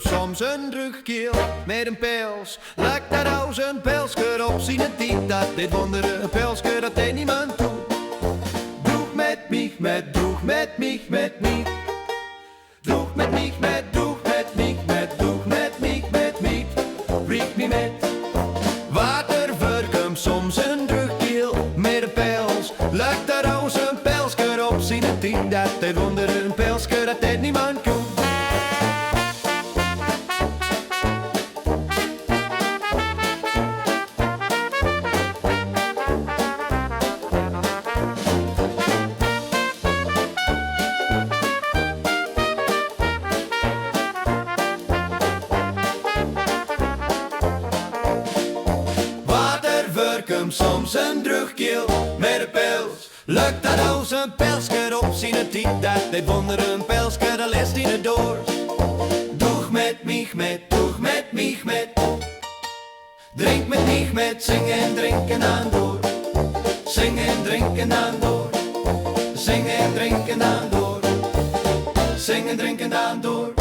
hem soms een drugkeel met een pels. Lakt daar als een pelsker op zijn tiet. Dat dit wonderen een pelsker dat hij niemand doet. Doeg met mich, met doeg met mich, met niet. Doeg met mich, met doeg met mich, met doeg met mich, met niet. Riek me met water verkum soms een drugkeel met een pels. Lakt daar als een pelsker op zijn tiet. Dat dit wonderen een pelsker dat hij niemand doet. Soms een drugkeel met een pels. Lukt dat als een pelsker op zijn tiet. Dat dit wonder een pelsker, dat leest in het door. Doeg met mich met, doeg met mich met. Drink met mich met, zingen en drinken aan door. Zingen en drinken aan door. Zingen en drinken aan door. Zingen en drinken aan door.